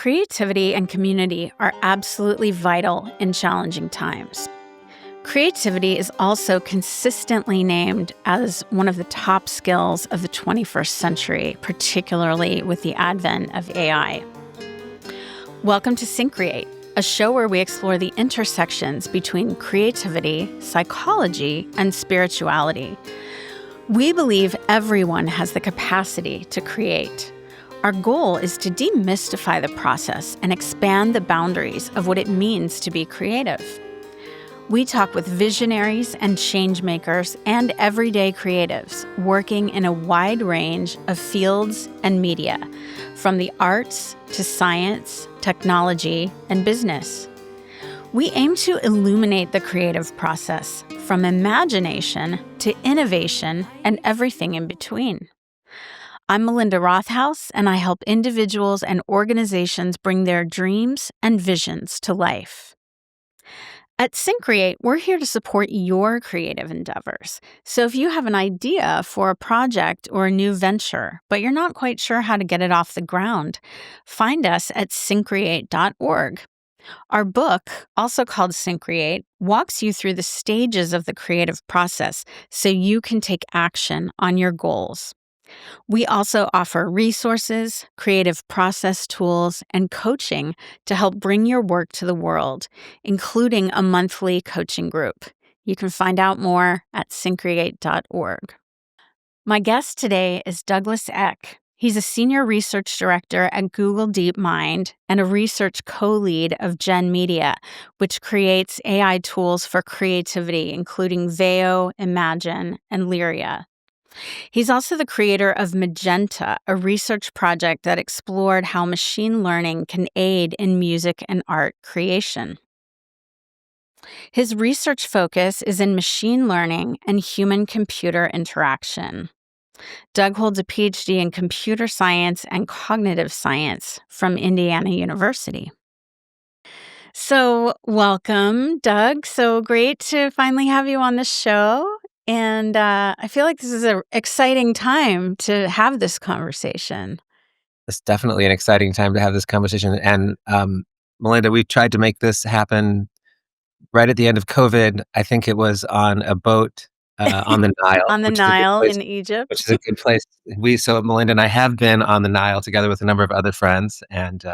Creativity and community are absolutely vital in challenging times. Creativity is also consistently named as one of the top skills of the 21st century, particularly with the advent of AI. Welcome to Syncreate, a show where we explore the intersections between creativity, psychology, and spirituality. We believe everyone has the capacity to create. Our goal is to demystify the process and expand the boundaries of what it means to be creative. We talk with visionaries and change makers and everyday creatives working in a wide range of fields and media, from the arts to science, technology, and business. We aim to illuminate the creative process from imagination to innovation and everything in between. I'm Melinda Rothaus, and I help individuals and organizations bring their dreams and visions to life. At Syncreate, we're here to support your creative endeavors. So if you have an idea for a project or a new venture, but you're not quite sure how to get it off the ground, find us at syncreate.org. Our book, also called Syncreate, walks you through the stages of the creative process so you can take action on your goals. We also offer resources, creative process tools, and coaching to help bring your work to the world, including a monthly coaching group. You can find out more at syncreate.org. My guest today is Douglas Eck. He's a senior research director at Google DeepMind and a research co-lead of Gen Media, which creates AI tools for creativity, including Veo, Imagen, and Lyria. He's also the creator of Magenta, a research project that explored how machine learning can aid in music and art creation. His research focus is in machine learning and human-computer interaction. Doug holds a PhD in computer science and cognitive science from Indiana University. So, welcome, Doug. So great to finally have you on the show. And I feel like this is an exciting time to have this conversation. It's definitely an exciting time to have this conversation. And Melinda, we've tried to make this happen right at the end of COVID. I think it was on a boat on the Nile. On the Nile in Egypt. Which is a good place. So Melinda and I have been on the Nile together with a number of other friends and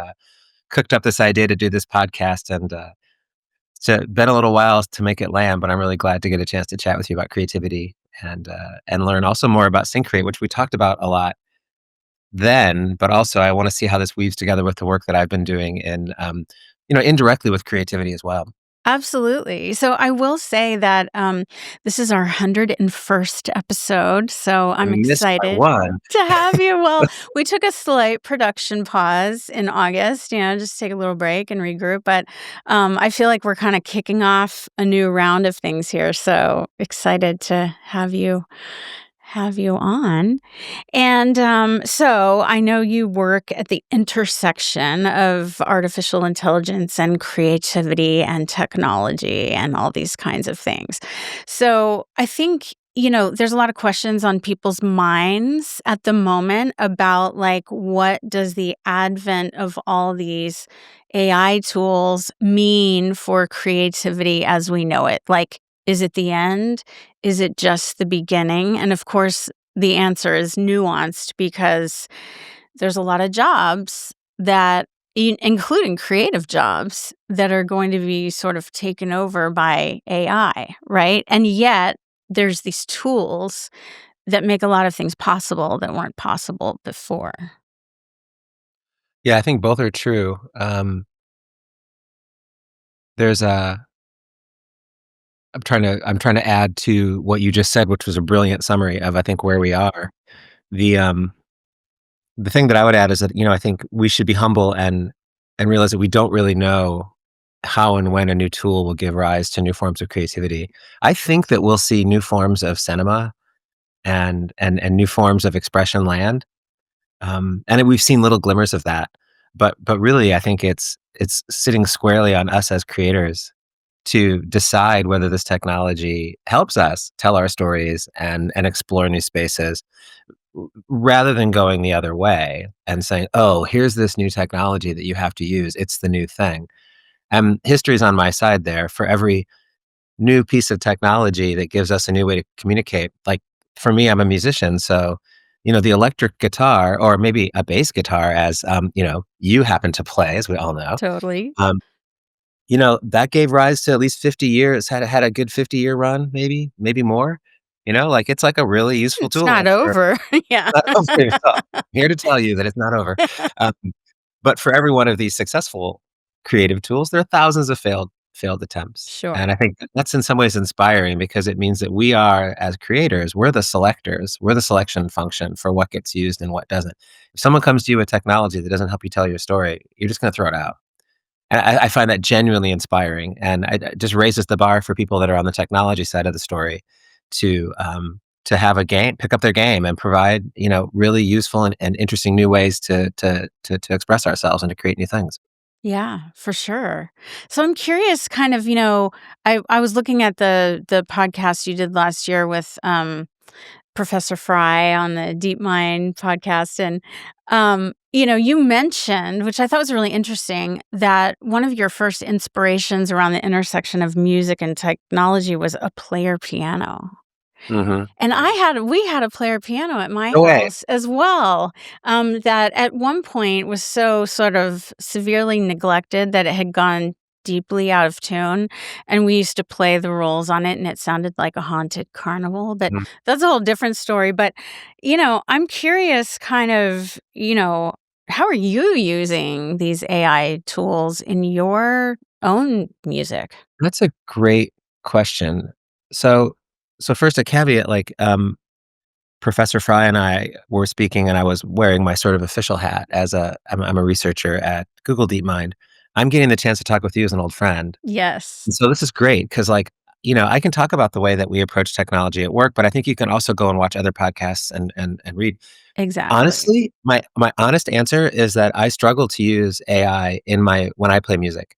cooked up this idea to do this podcast. And it's been a little while to make it land, but I'm really glad to get a chance to chat with you about creativity and learn also more about Syncreate, which we talked about a lot then, but also I want to see how this weaves together with the work that I've been doing in, indirectly with creativity as well. Absolutely. So I will say that this is our 101st episode, so I'm excited to have you. Well, we took a slight production pause in August, just take a little break and regroup, but I feel like we're kind of kicking off a new round of things here, so excited to have you on. And so I know you work at the intersection of artificial intelligence and creativity and technology and all these kinds of things. So I think, there's a lot of questions on people's minds at the moment about what does the advent of all these AI tools mean for creativity as we know it? Is it the end? Is it just the beginning? And of course, the answer is nuanced because there's a lot of jobs that, including creative jobs, that are going to be sort of taken over by AI, right? And yet, there's these tools that make a lot of things possible that weren't possible before. Yeah, I think both are true. I'm trying to add to what you just said, which was a brilliant summary of, I think, where we are. The thing that I would add is that, I think we should be humble and realize that we don't really know how and when a new tool will give rise to new forms of creativity. I think that we'll see new forms of cinema and new forms of expression land. And we've seen little glimmers of that. But really, I think it's sitting squarely on us as creators to decide whether this technology helps us tell our stories and explore new spaces rather than going the other way and saying, "Oh, here's this new technology that you have to use. It's the new thing." History's on my side there. For every new piece of technology that gives us a new way to communicate, like, for me, I'm a musician, so, the electric guitar or maybe a bass guitar as, you happen to play, as we all know, Totally. um, that gave rise to at least 50 years, had a good 50-year run, maybe more, like, it's like a really useful It's not tool for over. Yeah. not over yourself. I'm here to tell you that it's not over. Um, but for every one of these successful creative tools, there are thousands of failed attempts. Sure. And I think that's in some ways inspiring because it means that we are, as creators, we're the selectors. We're the selection function for what gets used and what doesn't. If someone comes to you with technology that doesn't help you tell your story, you're just going to throw it out. And I find that genuinely inspiring, and it just raises the bar for people that are on the technology side of the story to um, to have a game, pick up their game, and provide really useful and interesting new ways to express ourselves and to create new things. Yeah, for sure. So I'm curious, kind of, I was looking at the podcast you did last year with Professor Fry on the DeepMind podcast, and you mentioned, which I thought was really interesting, that one of your first inspirations around the intersection of music and technology was a player piano. Hmm. And we had a player piano at my No way. house as well, that at one point was so sort of severely neglected that it had gone deeply out of tune, and we used to play the rolls on it, and it sounded like a haunted carnival, but Mhm. that's a whole different story. But, I'm curious kind of, how are you using these AI tools in your own music? That's a great question. So, so first a caveat, like Professor Fry and I were speaking, and I was wearing my sort of official hat as I'm a researcher at Google DeepMind. I'm getting the chance to talk with you as an old friend. Yes, And so this is great because, like, I can talk about the way that we approach technology at work, but I think you can also go and watch other podcasts and read. exactly. Honestly, my honest answer is that I struggle to use AI when I play music.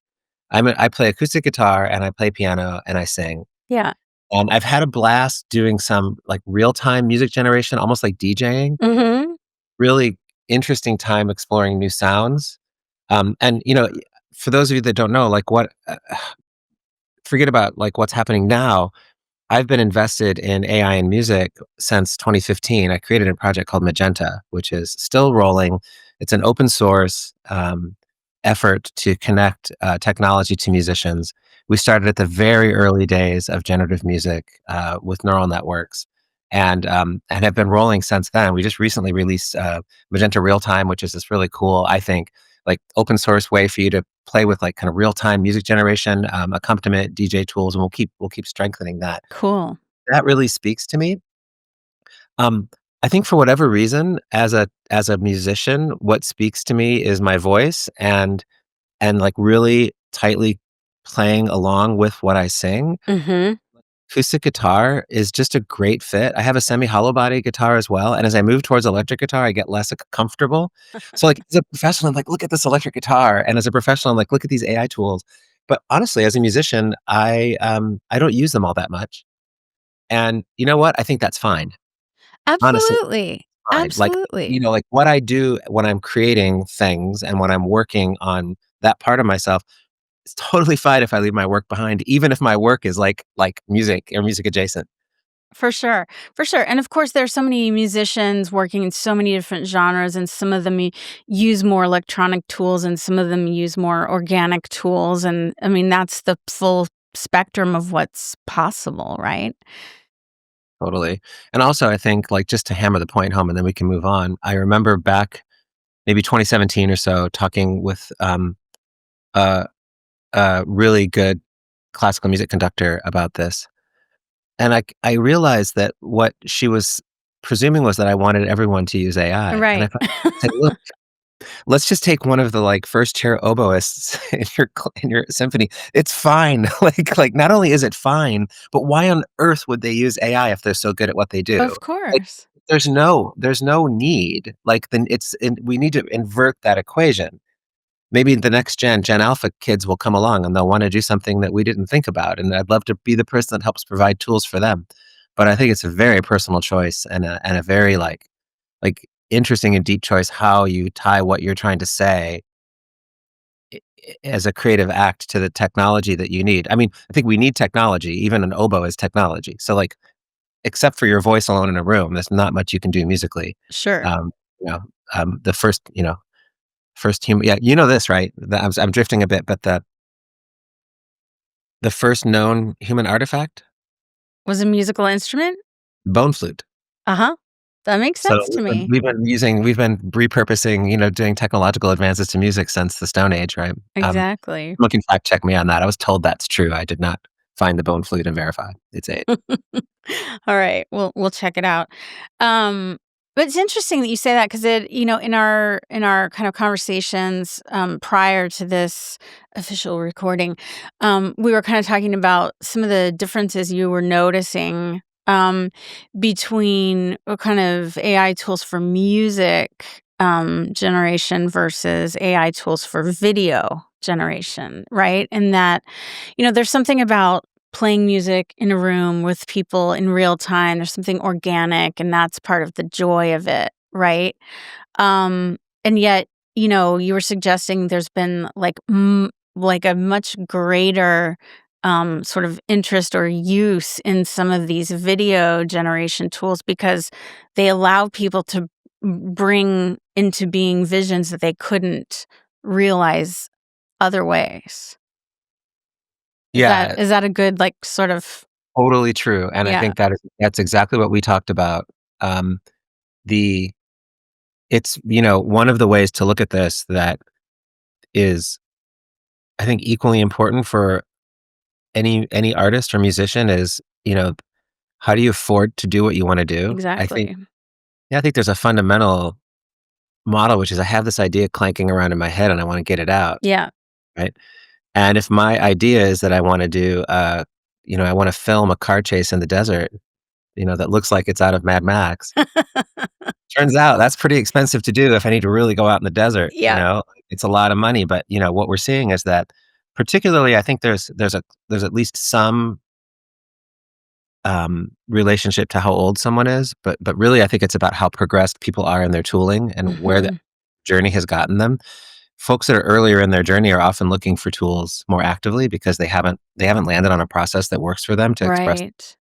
I play acoustic guitar and I play piano and I sing. Yeah. And I've had a blast doing some like real time music generation, almost like DJing. Mhm. Really interesting time exploring new sounds. And for those of you that don't know, like forget about like what's happening now. I've been invested in AI and music since 2015. I created a project called Magenta, which is still rolling. It's an open source effort to connect technology to musicians. We started at the very early days of generative music with neural networks, and have been rolling since then. We just recently released Magenta Real Time, which is this really cool, I think, like open source way for you to play with like kind of real time music generation, accompaniment, DJ tools, and we'll keep strengthening that. Cool. That really speaks to me. Um, I think for whatever reason, as a musician, what speaks to me is my voice and like really tightly playing along with what I sing. Mhm. Acoustic guitar is just a great fit. I have a semi-hollow body guitar as well, and as I move towards electric guitar, I get less comfortable. So, like, as a professional, I'm like, "Look at this electric guitar," and as a professional, I'm like, "Look at these AI tools." But honestly, as a musician, I don't use them all that much, and you know what? I think that's fine. Honestly, Absolutely. fine. Like, Absolutely. like, what I do when I'm creating things and when I'm working on that part of myself, it's totally fine if I leave my work behind, even if my work is like music or music adjacent. For sure. For sure. And of course, there's so many musicians working in so many different genres, and some of them use more electronic tools, and some of them use more organic tools. And I mean, that's the full spectrum of what's possible, right? Totally. And also, I think, like, just to hammer the point home and then we can move on, I remember back maybe 2017 or so talking with a, a really good classical music conductor about this. And I realized that what she was presuming was that I wanted everyone to use AI. And Right. I said, look, let's just take one of the like first chair oboists in your symphony. It's fine. Like not only is it fine, but why on earth would they use AI if they're so good at what they do? Of Like course. there's no need. Like then we need to invert that equation. Maybe the next Gen Alpha kids will come along and they'll want to do something that we didn't think about. And I'd love to be the person that helps provide tools for them. But I think it's a very personal choice and a very like like, interesting and deep choice how you tie what you're trying to say as a creative act to the technology that you need. I mean, I think we need technology. Even an oboe is technology. So, like, except for your voice alone in a room, there's not much you can do musically. Sure. Um, you know, the first, first human. Yeah, you know this, right? I'm drifting a bit, but the first known human artifact, Was a musical instrument? bone flute. Uh-huh. That makes So sense to me. we've been repurposing, doing technological advances to music since the Stone Age, right? Exactly. Someone can fact check me on that. I was told that's true. I did not find the bone flute and verify its age. All right, we'll check it out. But it's interesting that you say that because in our kind of conversations prior to this official recording, we were kind of talking about some of the differences you were noticing between what kind of AI tools for music generation versus AI tools for video generation, right? And that there's something about playing music in a room with people in real time. There's something organic, and that's part of the joy of it, right? And yet, you were suggesting there's been like a much greater sort of interest or use in some of these video generation tools because they allow people to bring into being visions that they couldn't realize other ways. Is that Yeah, is that a good, like, sort of totally true, and I yeah, think that's exactly what we talked about. Um, the it's, one of the ways to look at this that is, I think, equally important for any artist or musician is, how do you afford to do what you wanna do? exactly. I think there's a fundamental model, which is I have this idea clanking around in my head and I wanna get it out, Yeah. right? And if my idea is that I wanna do, I wanna film a car chase in the desert, that looks like it's out of Mad Max. Turns out that's pretty expensive to do if I need to really go out in the desert, Yeah. It's a lot of money, but, what we're seeing is that particularly I think there's at least some, relationship to how old someone is, but really I think it's about how progressed people are in their tooling and where the Mhm. journey has gotten them. Folks that are earlier in their journey are often looking for tools more actively because they haven't landed on a process that works for them to express. Right.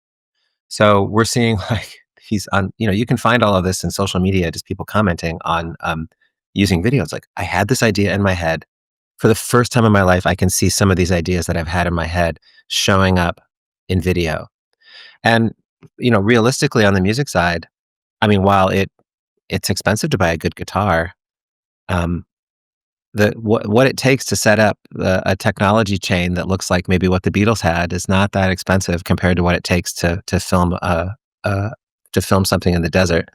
So we're seeing like he's on, you can find all of this in social media, just people commenting on using videos. Like, I had this idea in my head. For the first time in my life, I can see some of these ideas that I've had in my head showing up in video. And, realistically on the music side, I mean, while it's expensive to buy a good guitar, um, what it takes to set up a technology chain that looks like maybe what the Beatles had is not that expensive compared to what it takes uh, to film something in the desert.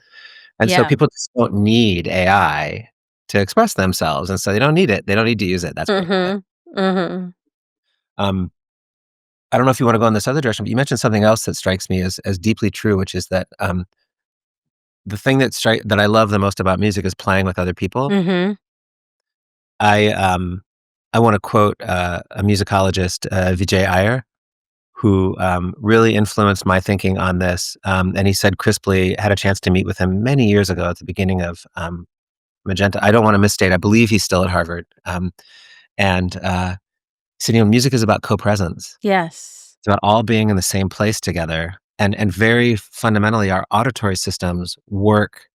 And so Yeah. people just don't need AI to express themselves, and so they don't need it. They don't need to use it. That's what I Mhm. Mhm. um, I don't know if you wanna go in this other direction, but you mentioned something else that strikes me as deeply true, which is that, the thing that I love the most about music is playing with other people. Mhm. I, um, I wanna quote, a musicologist, Vijay Iyer, who, really influenced my thinking on this, and he said crisply had a chance to meet with him many years ago at the beginning of, Magenta. I don't wanna misstate, I believe he's still at Harvard, and, he said, "Music is about co-presence. Yes. It's about all being in the same place together, and very fundamentally, our auditory systems work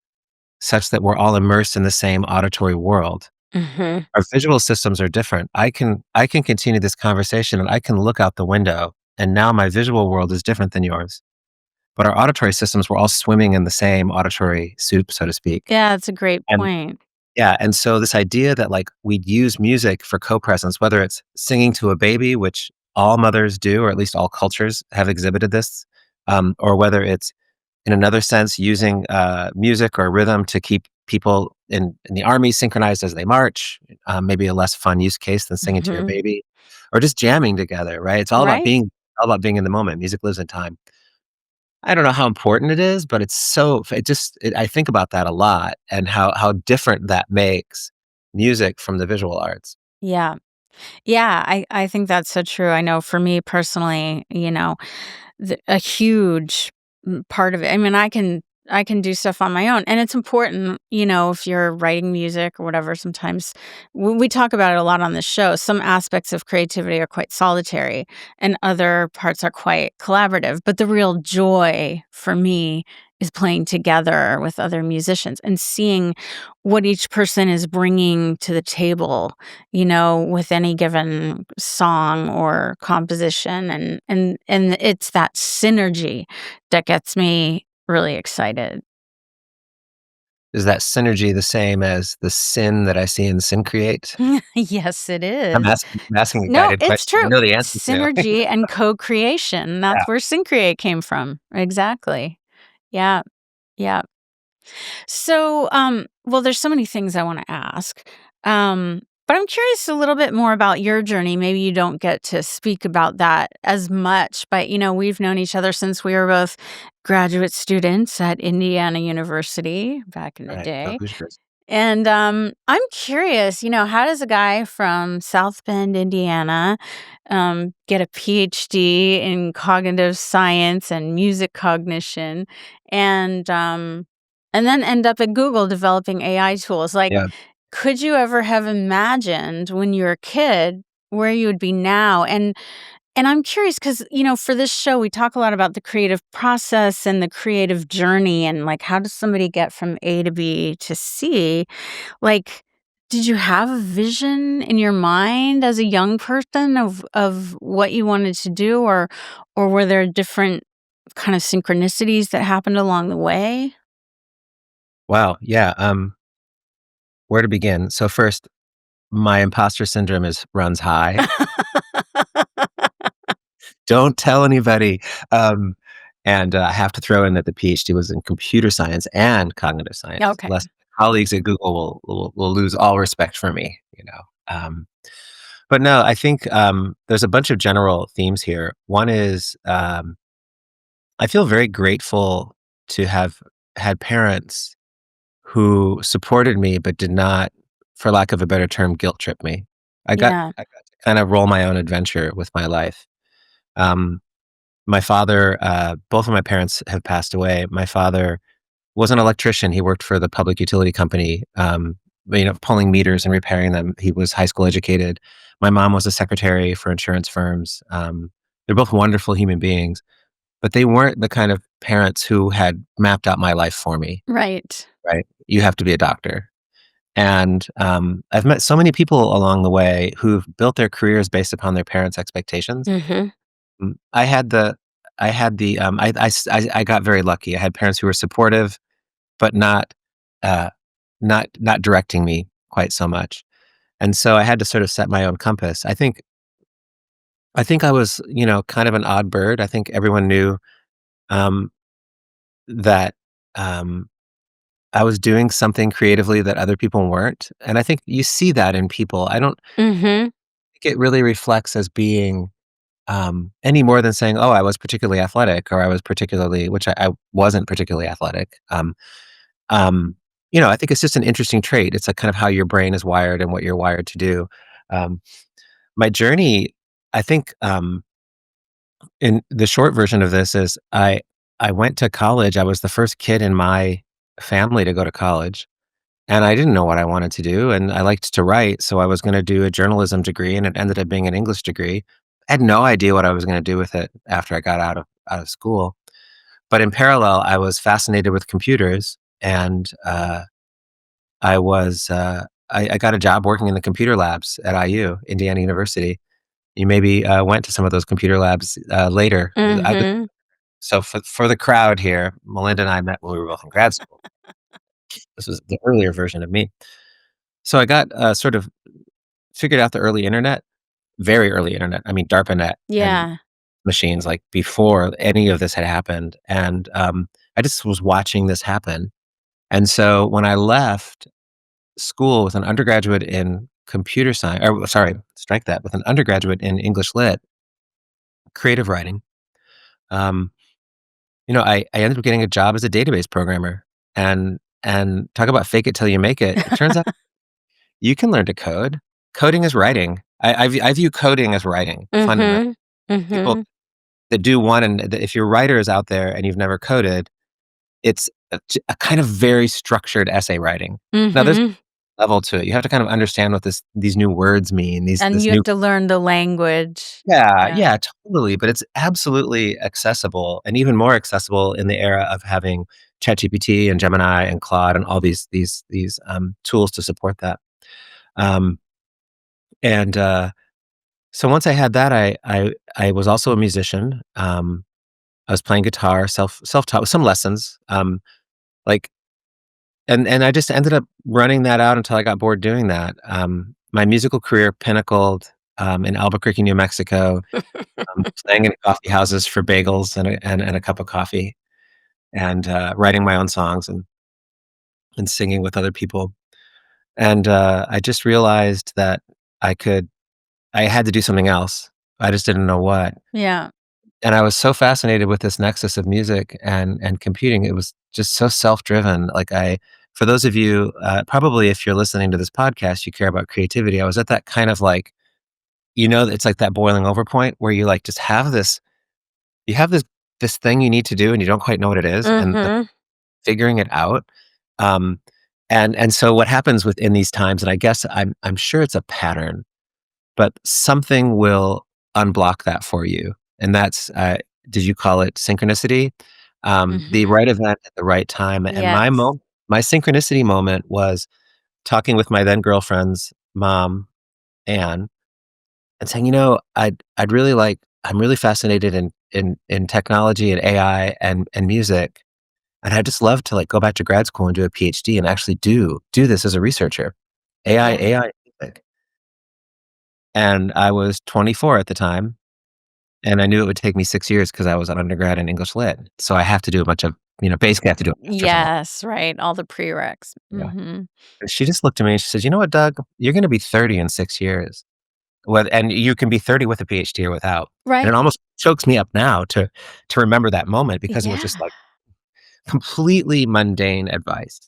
such that we're all immersed in the same auditory world. Mhm. Our visual systems are different. I can continue this conversation, and I can look out the window, and now my visual world is different than yours. But our auditory systems, we're all swimming in the same auditory soup, so to speak." Yeah, that's a great And point. yeah, and so this idea that, like, we'd use music for co-presence, whether it's singing to a baby, which all mothers do, or at least all cultures have exhibited this, or whether it's in another sense using music or rhythm to keep people in the army synchronized as they march, maybe a less fun use case than singing to your Mhm. baby, or just jamming together, right? It's Right. all about being in the moment. Music lives in time. I don't know how important it is, but I think about that a lot and how different that makes music from the visual arts. Yeah. Yeah, I think that's so true. I know for me personally, a huge part of it. I mean, I can do stuff on my own. And it's important, if you're writing music or whatever, sometimes we talk about it a lot on this show. Some aspects of creativity are quite solitary and other parts are quite collaborative. But the real joy for me is playing together with other musicians and seeing what each person is bringing to the table, with any given song or composition. And it's that synergy that gets me really excited. Is that synergy the same as the sin that I see in Syncreate? Yes, it I'm is. asking a No, guided it's question I true. know the answer to. Synergy and co-creation. Yeah. That's where Syncreate came from. Exactly. Yeah. Yeah. So, well, there's so many things I want to ask. But I'm curious a little bit more about your journey. Maybe you don't get to speak about that as much, but we've known each other since we were both graduate students at Indiana University back in the Right, go day. Hoosiers. And I'm curious, how does a guy from South Bend, Indiana, get a PhD in cognitive science and music cognition, and um, and then end up at Google developing AI tools? Like, Yeah. could you ever have imagined when you were a kid where you would be now? And I'm curious because, for this show, we talk a lot about the creative process and the creative journey and like how does somebody get from A to B to C? Like, did you have a vision in your mind as a young person of what you wanted to do, or were there different kind of synchronicities that happened along the way? Wow, yeah, where to begin? So first, my imposter syndrome runs high. Don't tell anybody. Um, I have to throw in that the PhD was in computer science and cognitive science, Okay. lest colleagues at Google will lose all respect for me, you know? But no, I think, there's a bunch of general themes here. One is, I feel very grateful to have had parents who supported me, but did not, for lack of a better term, guilt trip me. Yeah. I got to kind of roll my own adventure with my life. Um, my father, both of my parents have passed away. My father was an electrician. He worked for the public utility company, pulling meters and repairing them. He was high school educated. My mom was a secretary for insurance firms. They're both wonderful human beings, but they weren't the kind of parents who had mapped out my life for me, Right. right? You have to be a doctor. And I've met so many people along the way who've built their careers based upon their parents' expectations. Mhm. Mm, I got very lucky. I had parents who were supportive, but uh, not directing me quite so much. And so I had to sort of set my own compass. I think I was, kind of an odd bird. I think everyone knew um, that um, I was doing something creatively that other people weren't. And I think you see that in people. I don't Mhm. think it really reflects as being any more than saying, "Oh, I was particularly athletic," or "I was particularly," which I wasn't particularly athletic. Um, I think it's just an interesting trait. It's like kind of how your brain is wired and what you're wired to do. Um, my journey, I think, in the short version of this is I went to college. I was the first kid in my family to go to college, and I didn't know what I wanted to do, and I liked to write, so I was gonna do a journalism degree, and it ended up being an English degree. I had no idea what I was gonna do with it after I got out of school, but in parallel, I was fascinated with computers, and, I was, I got a job working in the computer labs at IU, Indiana University. You maybe, went to some of those computer labs, later. Mhm. So for the crowd here, Melinda and I met when we were both in grad school. This was the earlier version of me. So I got, sort of figured out the early internet, very early internet. I mean, DARPANET and Yeah. machines, like, before any of this had happened, and, I just was watching this happen, and so when I left school with an undergraduate in computer science, or sorry, strike that, with an undergraduate in English Lit, creative writing, um, I ended up getting a job as a database programmer, and talk about fake it till you make it. It turns out you can learn to code. Coding is writing. I view coding as writing, fundamentally. Mhm. People Mhm. that do one, and if your writer is out there and you've never coded, it's a kind of very structured essay writing. Now there's Mhm. level to it. You have to kind of understand what these new words mean, And this you new. have to learn the language. Yeah, Yeah. yeah, totally, but it's absolutely accessible, and even more accessible in the era of having ChatGPT and Gemini and Claude and all these tools to support that. Um, and, so once I had that, I was also a musician. I was playing guitar, self-taught with some lessons, like and I just ended up running that out until I got bored doing that. My musical career pinnacled, in Albuquerque, New Mexico, playing in coffee houses for bagels and a cup of coffee, and, writing my own songs and singing with other people. And, I just realized that I could I had to do something else. I just didn't know what. Yeah. And I was so fascinated with this nexus of music and computing. It was just so self-driven. Like, I for those of you, probably if you're listening to this podcast, you care about creativity. I was at that kind of like, it's like that boiling over point where you, like, just have this you have this thing you need to do and you don't quite know what it is, and the Mhm. figuring it out. Um, and so what happens within these times, and I guess I'm sure it's a pattern, but something will unblock that for you, and that's, did you call it synchronicity? The Mhm. right event at the right time, and Yes. my synchronicity moment was talking with my then girlfriend's mom, Anne, and saying, I'd really like I'm really fascinated in technology and AI and music, and I'd just love to, like, go back to grad school and do a PhD and actually do this as a researcher. Yeah. AI and music." And I was 24 at the time, and I knew it would take me 6 years because I was an undergrad in English Lit. So I have to do a bunch of basically have to do a master's and all. Yes, right, all the prereqs. Yeah. Mhm. And she just looked at me and she says, "You know what, Doug? You're gonna be 30 in 6 years. And you can be 30 with a PhD or without." And Right. it almost chokes me up now to remember that moment because it was just, Yeah. like, completely mundane advice.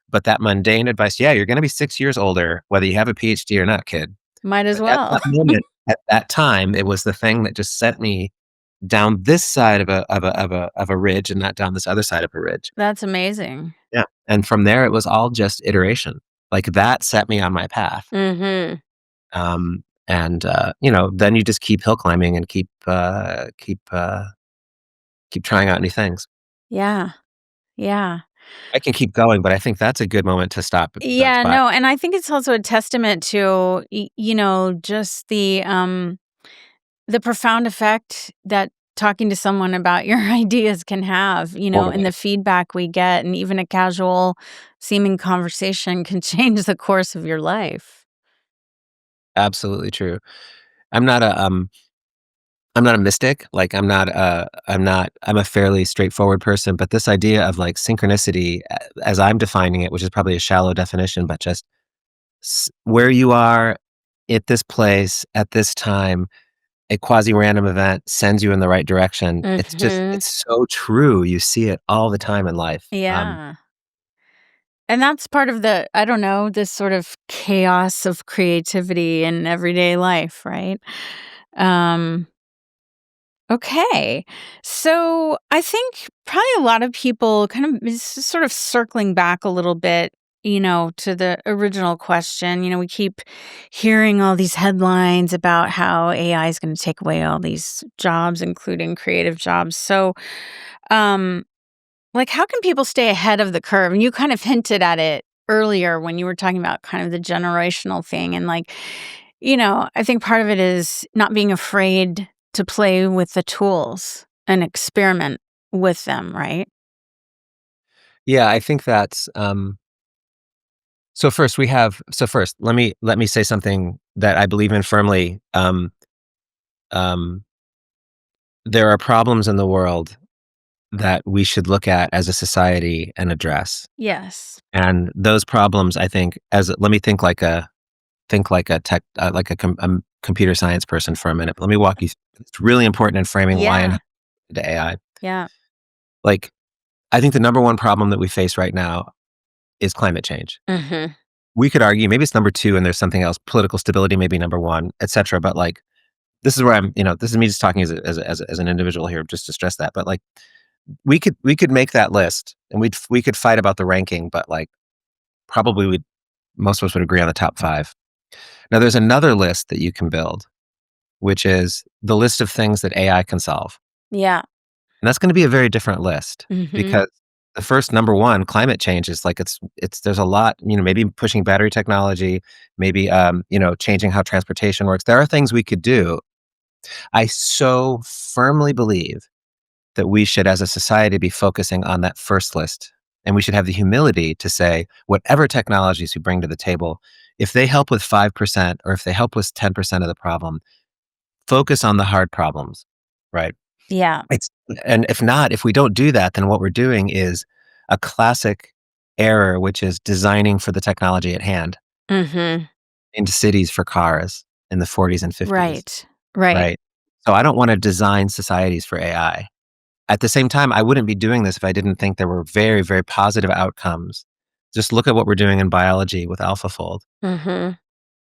But that mundane advice, "Yeah, you're gonna be 6 years older, whether you have a PhD or not, kid." Might as But at well. that moment, at that time, it was the thing that just sent me down this side of a ridge and not down this other side of a ridge. That's amazing. Yeah. And from there, it was all just iteration. Like, that set me on my path. Mhm. And, then you just keep hill climbing and keep trying out new things. Yeah. Yeah. I can keep going, but I think that's a good moment to stop Doug's Yeah, by. no, and I think it's also a testament to, just the profound effect that talking to someone about your ideas can have, and Totally. the feedback we get, and even a casual seeming conversation can change the course of your life. Absolutely true. I'm not a, um I'm not a mystic, like, I'm a fairly straightforward person, but this idea of, like, synchronicity, as I'm defining it, which is probably a shallow definition, but just where you are at this place, at this time, a quasi-random event sends you in the right direction. Mhm. It's so true. You see it all the time in life. Yeah. And that's part of the I don't know, this sort of chaos of creativity in everyday life, right? Um Okay. So I think probably a lot of people kind of it's just sort of circling back a little bit, to the original question. We keep hearing all these headlines about how AI is going to take away all these jobs, including creative jobs. So, um, like, how can people stay ahead of the curve? And you kind of hinted at it earlier when you were talking about kind of the generational thing. And, like, I think part of it is not being afraid to play with the tools and experiment with them, right? Yeah, I think that's, so first, let me say something that I believe in firmly. Um, there are problems in the world that we should look at as a society and address. Yes. And those problems, I think, as let me think like a tech, like computer science person for a minute. Let me walk you through. It's really important in framing why and how Yeah. to AI. Yeah. Like, I think the number one problem that we face right now is climate change. Mhm. We could argue maybe it's number two, and there's something else. Political stability may be number one, etc. But, like, this is where this is me just talking as an individual here, just to stress that. But, like, we could make that list, and we could fight about the ranking, but, like, probably most of us would agree on the top 5. Now there's another list that you can build, which is the list of things that AI can solve. Yeah. And that's gonna be a very different list Mhm. because the first number 1, climate change is like it's there's a lot, maybe pushing battery technology, maybe, changing how transportation works. There are things we could do. I so firmly believe that we should, as a society, be focusing on that first list. And we should have the humility to say, whatever technologies we bring to the table, if they help with 5% or if they help with 10% of the problem, focus on the hard problems, right? Yeah. It's, and if not, if we don't do that, then what we're doing is a classic error, which is designing for the technology at hand Mhm. into cities for cars in the 40s and 50s, Right. Right. right? So I don't want to design societies for AI. At the same time, I wouldn't be doing this if I didn't think there were very, very positive outcomes. Just look at what we're doing in biology with AlphaFold Mhm.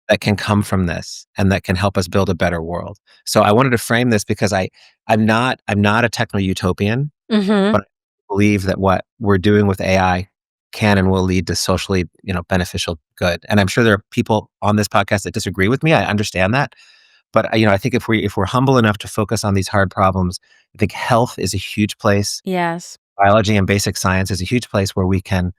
that can come from this and that can help us build a better world. So I wanted to frame this because I'm not a techno utopian, Mhm. but I believe that what we're doing with AI can and will lead to socially, beneficial good. And I'm sure there are people on this podcast that disagree with me. I understand that. But I think if we're humble enough to focus on these hard problems, I think health is a huge place. Yes. Biology and basic science is a huge place where we can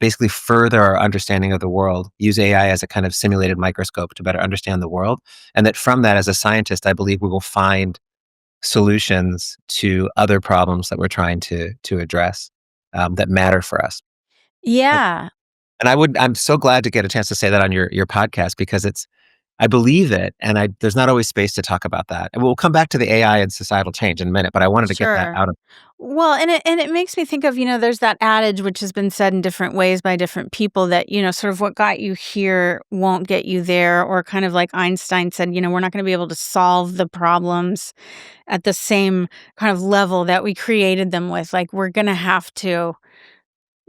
basically further our understanding of the world, use AI as a kind of simulated microscope to better understand the world. And that from that, as a scientist, I believe we will find solutions to other problems that we're trying to address that matter for us. Uh, Yeah. And I'm so glad to get a chance to say that on your podcast because I believe it, and there's not always space to talk about that. And we'll come back to the AI and societal change in a minute, but I wanted to get that Sure. out of. Well, and it makes me think of, there's that adage which has been said in different ways by different people that, sort of what got you here won't get you there, or kind of like Einstein said, we're not going to be able to solve the problems at the same kind of level that we created them with. Like we're going to have to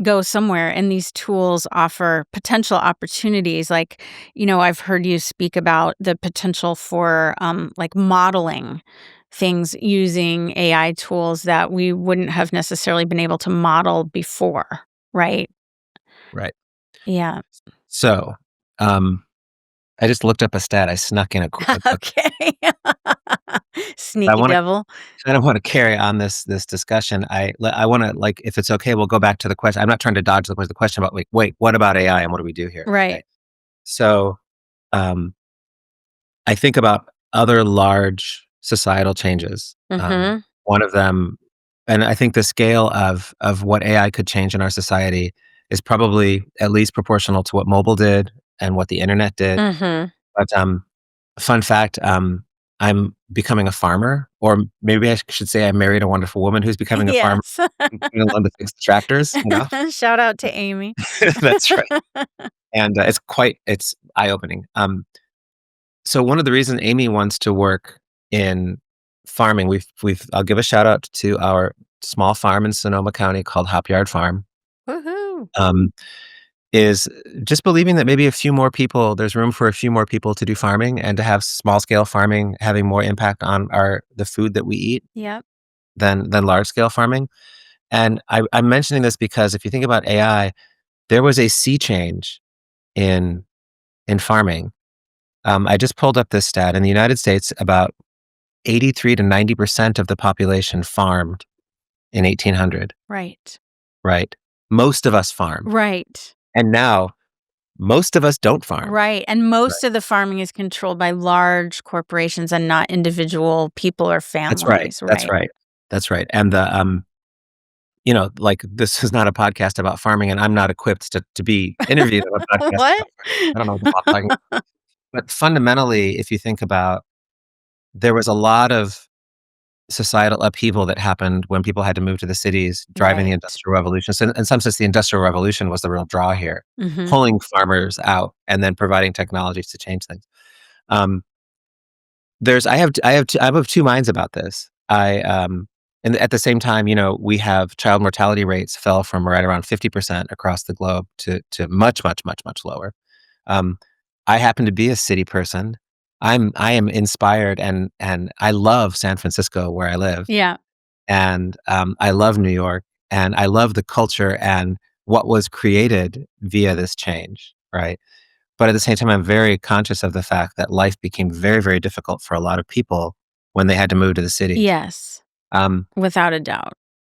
go somewhere, and these tools offer potential opportunities. Like, I've heard you speak about the potential for like modeling things using AI tools that we wouldn't have necessarily been able to model before, right? Right. Yeah. So, um, I just looked up a stat. I snuck in Okay. I Sneaky wanna devil. kind of wanna carry on this discussion. I wanna, like, if it's okay, we'll go back to the question. I'm not trying to dodge the question about, like, wait, what about AI and what do we do here? Right. Right? So, um, I think about other large societal changes. Mhm. One of them, and I think the scale of what AI could change in our society is probably at least proportional to what mobile did and what the internet did. Mhm. But, fun fact, I'm becoming a farmer, or maybe I should say I married a wonderful woman who's becoming a farmer, Yes. gonna learn to fix the tractors, Shout out to Amy. That's right, and, it's eye-opening. So one of the reasons Amy wants to work in farming, I'll give a shout out to our small farm in Sonoma County called Hop Yard Farm, Woohoo. um, is just believing that maybe there's room for a few more people to do farming and to have small scale farming having more impact on the food that we eat Yep. than large scale farming. And I'm mentioning this because if you think about AI, there was a sea change in farming. I just pulled up this stat. In the United States, about 83 to 90% of the population farmed in 1800, Right. right? Most of us farmed. Right. And now most of us don't farm. Right, and most of the farming is controlled by large corporations and not individual people or That's right. families, That's right? right. That's right. And like, this is not a podcast about farming, and I'm not equipped to be interviewed on a podcast What? about farming. I don't know what I'm talking about. But fundamentally, if you think about, there was a lot of societal upheaval that happened when people had to move to the cities, driving the Right. Industrial Revolution. So in some sense, the Industrial Revolution was the real draw here, Mhm. pulling farmers out and then providing technologies to change things. Um, I'm of two minds about this. And at the same time, we have child mortality rates fell from right around 50% across the globe to much, much, much, much lower. Um, I happen to be a city person. I am inspired, and I love San Francisco where I live. Yeah. and I love New York, and I love the culture and what was created via this change, right? But at the same time, I'm very conscious of the fact that life became very, very difficult for a lot of people when they had to move to the cities. Yes, Um, without a doubt.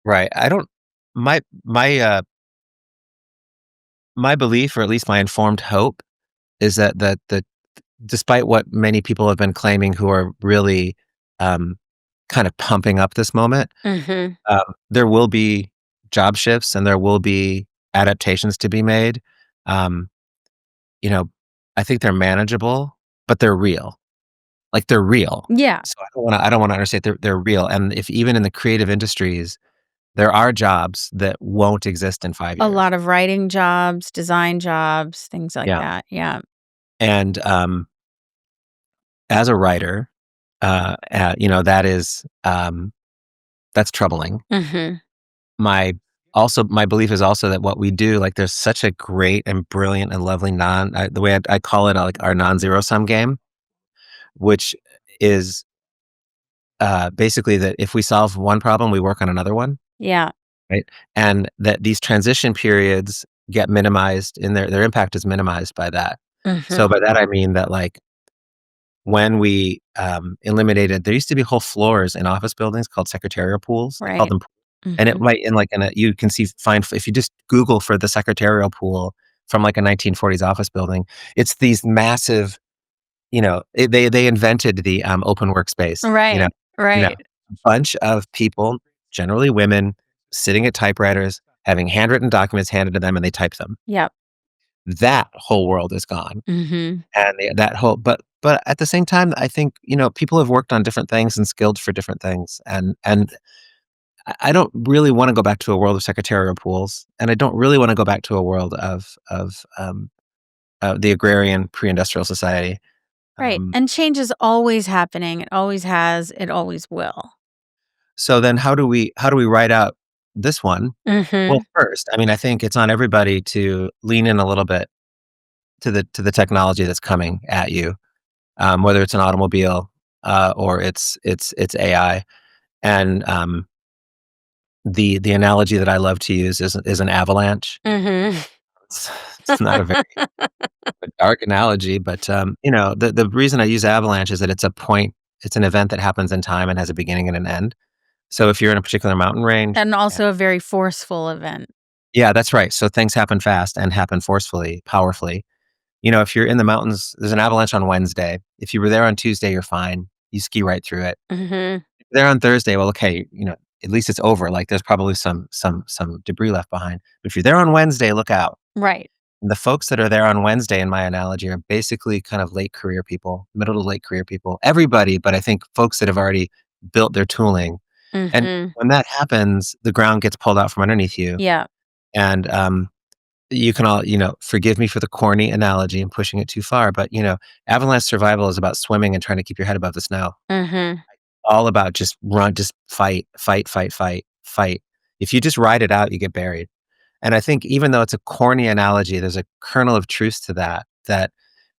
right. I don't my belief, or at least my informed hope, is that despite what many people have been claiming who are really, um, kind of pumping up this moment, Mhm. there will be job shifts and there will be adaptations to be made. Um, you know, I think they're manageable, but they're real. Like, they're real. Yeah. So I don't wanna understate they're real, and if even in the creative industries, there are jobs that won't exist in 5 A years. lot of writing jobs, design jobs, things like Yeah, that. Yeah. and, as a writer, that is, that's troubling. Mhm. My my belief is also that what we do, like, there's such a great and brilliant and lovely the way I call it, like, our non-zero sum game, which is, basically that if we solve one problem, we work on another one, Yeah. right? And that these transition periods get minimized and their impact is minimized by that. So Mhm. by that, I mean that, like, when we, eliminated there used to be whole floors in office buildings called secretarial pools. They called Right. them, and it Mhm. might in, like, in a you can see find if you just Google for the secretarial pool from, like, a 1940s office building, it's these massive, they invented the, open workspace, Right. you know, Right. a bunch of people, generally women, sitting at typewriters, having handwritten documents handed to them, and they type them. Yep. That whole world is gone. Mhm. And that whole but at the same time, I think, people have worked on different things and skilled for different things, and I don't really wanna go back to a world of secretarial pools, and I don't really wanna go back to a world of the agrarian pre-industrial society. Right. Um, And change is always happening. It always has, it always will. so then how do we write out this one? Well, Mhm. first, I mean, I think it's on everybody to lean in a little bit to the technology that's coming at you, whether it's an automobile, or it's AI. And, the analogy that I love to use is an avalanche. Mhm. It's it's not a very dark analogy, but, the reason I use avalanche is that it's an event that happens in time and has a beginning and an end. So if you're in a particular mountain range, And also a very forceful event. yeah, that's right. So things happen fast and happen forcefully, powerfully. If you're in the mountains, there's an avalanche on Wednesday. If you were there on Tuesday, you're fine. You ski right through it. Mhm. There on Thursday, well, okay, at least it's over. Like, there's probably some debris left behind. But if you're there on Wednesday, look out. Right. And the folks that are there on Wednesday, in my analogy, are basically kind of late career people, middle to late career people. Everybody, but I think folks that have already built their tooling. And Mhm. when that happens, the ground gets pulled out from underneath you. Yeah. And you can all, forgive me for the corny analogy and pushing it too far, but avalanche survival is about swimming and trying to keep your head above the snow. Mhm. All about just run, just fight, fight, fight, fight, fight. If you just ride it out, you get buried. And I think even though it's a corny analogy, there's a kernel of truth to that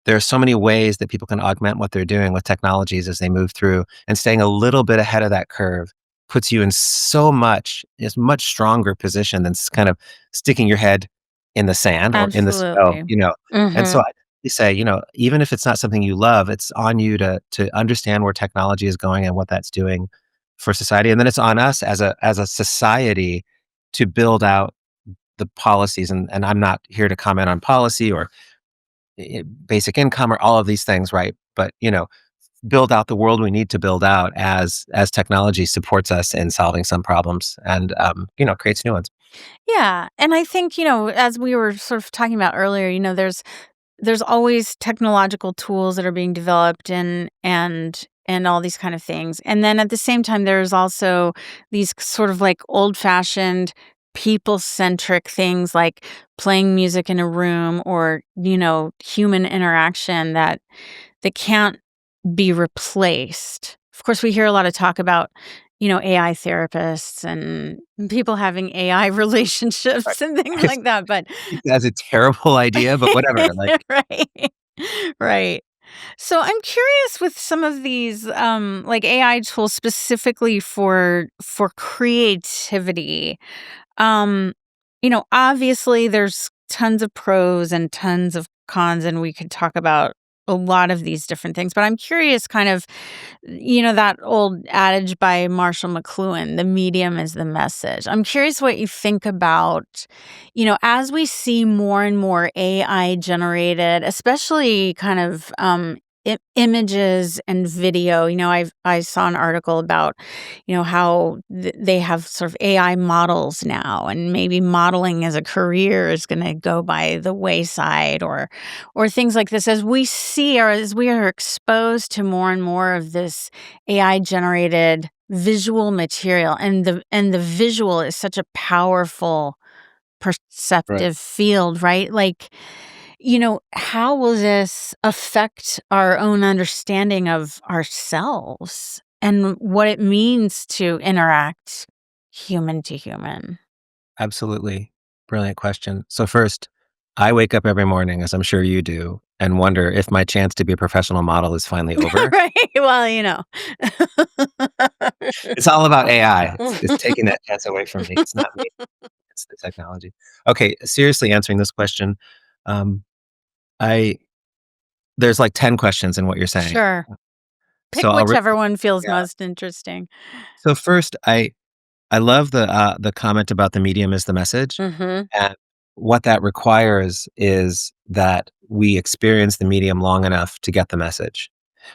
there are so many ways that people can augment what they're doing with technologies as they move through, and staying a little bit ahead of that curve puts you in is much stronger position than kind of sticking your head in the sand or in the snow, Absolutely. And so Mhm. I say, even if it's not something you love, it's on you to understand where technology is going and what that's doing for society. And then it's on us as a society to build out the policies. And I'm not here to comment on policy or basic income or all of these things, right? But build out the world we need to build out as technology supports us in solving some problems and creates new ones. Yeah, and I think, as we were sort of talking about earlier, there's always technological tools that are being developed and all these kind of things. And then at the same time there's also these sort of like old-fashioned people-centric things like playing music in a room or, human interaction that can't be replaced. Of course, we hear a lot of talk about, AI therapists and people having AI Right. relationships and things I like that, but think that's a terrible idea, but whatever. Like, right. Right. So I'm curious with some of these like AI tools specifically for creativity. Um, obviously there's tons of pros and tons of cons, and we could talk about a lot of these different things. But I'm curious, kind of, that old adage by Marshall McLuhan, the medium is the message. I'm curious what you think about, as we see more and more AI generated, especially kind of images and video. I saw an article about, how they have sort of AI models now, and maybe modeling as a career is going to go by the wayside, or things like this. As we see, or as we are exposed to more and more of this AI generated visual material, and the visual is such a powerful Right. perceptive field, right? Like, how will this affect our own understanding of ourselves and what it means to interact human to human? Absolutely. Brilliant question. So first, I wake up every morning, as I'm sure you do, and wonder if my chance to be a professional model is finally over. Right. Well, It's all about AI. It's taking that chance away from me. It's not me. It's the technology. Okay, seriously answering this question, um, I there's like 10 questions in what you're saying. Sure. Pick So I'll rip whichever one feels yeah. most interesting. So first, I love the comment about the medium is the message, Mhm. and what that requires is that we experience the medium long enough to get the message.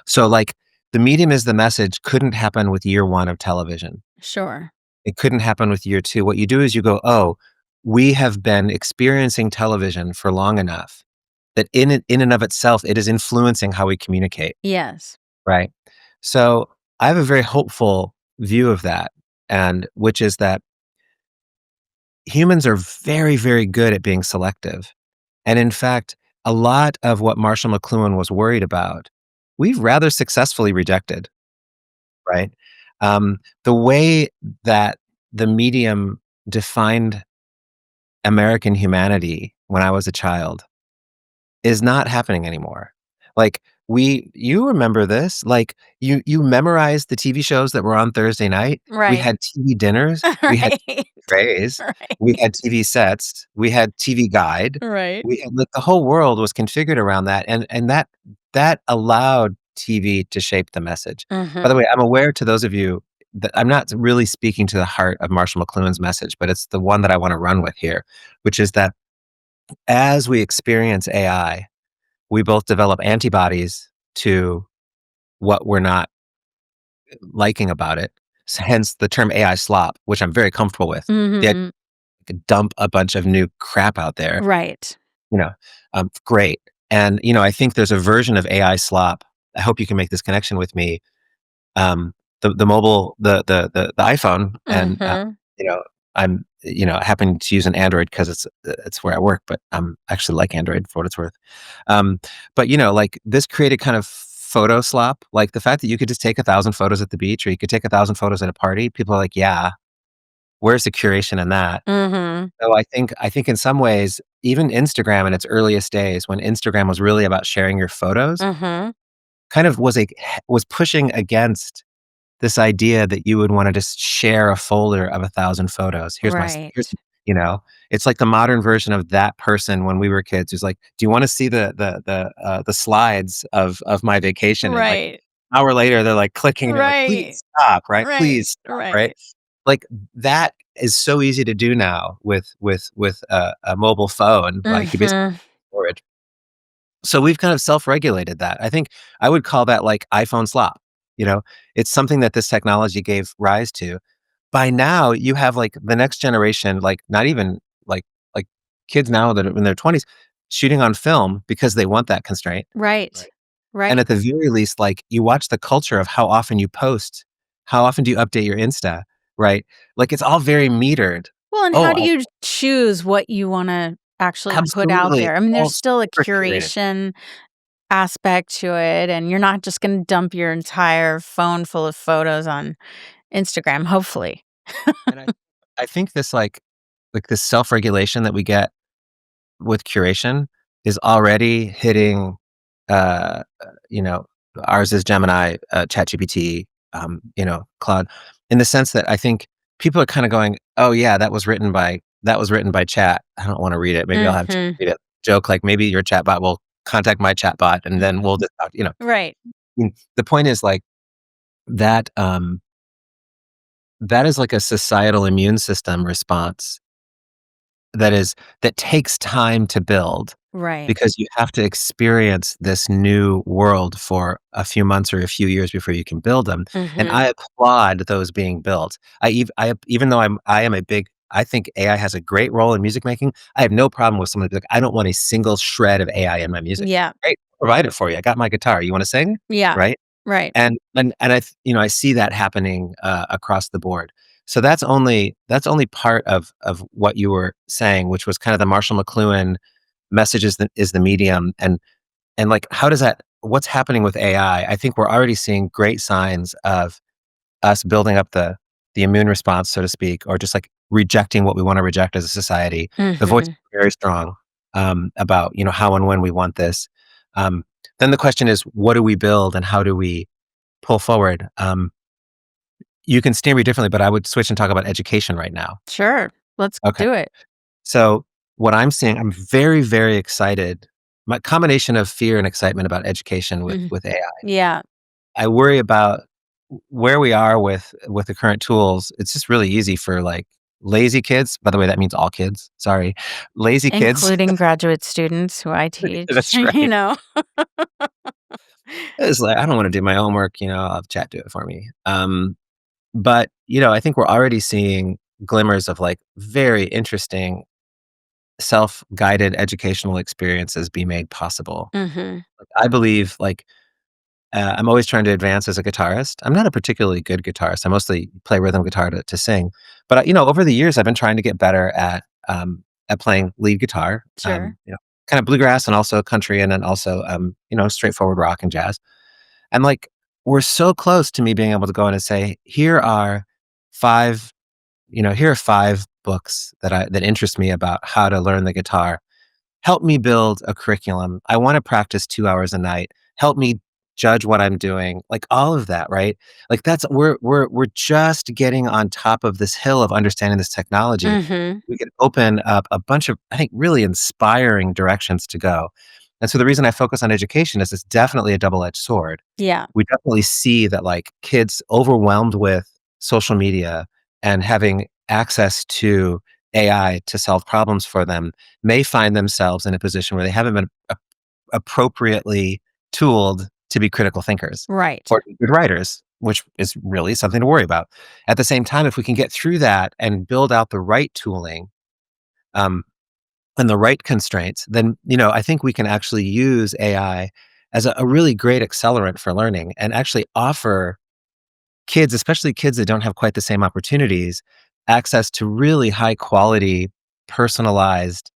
So, like, the medium is the message couldn't happen with year 1 of television. Sure. It couldn't happen with year 2. What you do is you go, "Oh, we have been experiencing television for long enough that in and of itself, it is influencing how we communicate." Yes. Right? So, I have a very hopeful view of that, and which is that humans are very, very good at being selective. And in fact, a lot of what Marshall McLuhan was worried about, we've rather successfully rejected, right? The way that the medium defined American humanity when I was a child is not happening anymore. Like, you remember this, like, you memorized the TV shows that were on Thursday night. We Right. had TV dinners, we had Right. trays, we Right. had TV sets, we had TV Guide, Right. we had like, the whole world was configured around that, and that allowed TV to shape the message. By the Mhm. way, I'm aware to those of you that I'm not really speaking to the heart of Marshall McLuhan's message, but it's the one that I wanna run with here, which is that as we experience AI, we both develop antibodies to what we're not liking about it, hence the term AI slop, which I'm very comfortable with. The idea Mhm. to dump a bunch of new crap out there, Right. you know, great. And, I think there's a version of AI slop. I hope you can make this connection with me. The mobile, the iPhone, and Mhm. you know, I happen to use an Android because it's where I work, but I'm actually like Android for what it's worth. But like this created kind of photo slop, like the fact that you could just take 1,000 photos at the beach, or you could take 1,000 photos at a party. People are like, yeah, where's the curation in that? Mhm. So I think in some ways, even Instagram in its earliest days, when Instagram was really about sharing your photos, Mhm. kind of was pushing against this idea that you would wanna just share a folder of 1,000 photos. Here's Right. you know? It's like the modern version of that person when we were kids who's like, "Do you wanna see the slides of my vacation?" And, like, Right. an hour later, they're, like, clicking, and you're like, Right. "Please stop," right? Right. "Please stop," right? Right. Like, that is so easy to do now with a mobile phone, like, you basically Mhm. storage. So we've kind of self-regulated that. I think I would call that like iPhone slop, you know? It's something that this technology gave rise to. By now, you have, like, the next generation, like, not even like kids now that are in their 20s shooting on film because they want that constraint, Right. right? And Right. at the very least, like, you watch the culture of how often you post, how often do you update your Insta, right? Like, it's all very metered. Well, and how Oh, do you choose what you wanna actually put out absolutely. there? I mean, All there's still a super curated. curation aspect to it, and you're not just gonna dump your entire phone full of photos on Instagram, hopefully. And I think this, like, this self-regulation that we get with curation is already hitting uh, you know, ours is Gemini, ChatGPT, Claude, in the sense that I think people are kind of going, "Oh yeah, that was written by chat. I don't want to read it. Maybe I'll have chat Mhm. read it." Joke like maybe your chatbot will contact my chatbot, and then we'll just talk. Right. The point is like that. That is like a societal immune system response that takes time to build Right. because you have to experience this new world for a few months or a few years before you can build them, and Mhm. I applaud those being built. Even though I am a big I think AI has a great role in music making, I have no problem with someone like, "I don't want a single shred of AI in my music." Yeah. Great, provide it for you. I got my guitar. You wanna sing? Yeah. Right? Right. And I see that happening, across the board. So that's only part of what you were saying, which was kind of the Marshall McLuhan message is the medium, and, like, how does that what's happening with AI? I think we're already seeing great signs of us building up the immune response, so to speak, or just, like, rejecting what we wanna reject as a society. The voice is Mhm. very strong, about, how and when we want this. Um, then the question is, what do we build and how do we pull forward? You can steer me differently, but I would switch and talk about education right now. Sure. Let's Okay. do it. So what I'm seeing, I'm very, very excited. My combination of fear and excitement about education with Mhm. with AI. Yeah. I worry about where we are with the current tools. It's just really easy for like lazy kids. By the way, that means all kids. Sorry, lazy kids. Including graduate students who I teach, That's right. know? It's like I don't want to do my homework. I'll have chat do it for me. But I think we're already seeing glimmers of like very interesting self-guided educational experiences be made possible. Mhm. I believe, like, I'm always trying to advance as a guitarist. I'm not a particularly good guitarist. I mostly play rhythm guitar to sing. But, over the years, I've been trying to get better at playing lead guitar, Sure. kind of bluegrass and also country and then also, straightforward rock and jazz. And, like, we're so close to me being able to go in and say, five here are 5 books that interest me about how to learn the guitar. Help me build a curriculum. I wanna practice 2 hours a night. Help me judge what I'm doing. Like, all of that, right? Like, that's we're just getting on top of this hill of understanding this technology. Mhm. We could open up a bunch of, I think, really inspiring directions to go. And so the reason I focus on education is it's definitely a double-edged sword. Yeah. We definitely see that, like, kids overwhelmed with social media and having access to AI to solve problems for them may find themselves in a position where they haven't been appropriately tooled to be critical thinkers Right. or good writers, which is really something to worry about. At the same time, if we can get through that and build out the right tooling, um, and the right constraints, then I think we can actually use AI as a really great accelerant for learning and actually offer kids, especially kids that don't have quite the same opportunities, access to really high quality, personalized,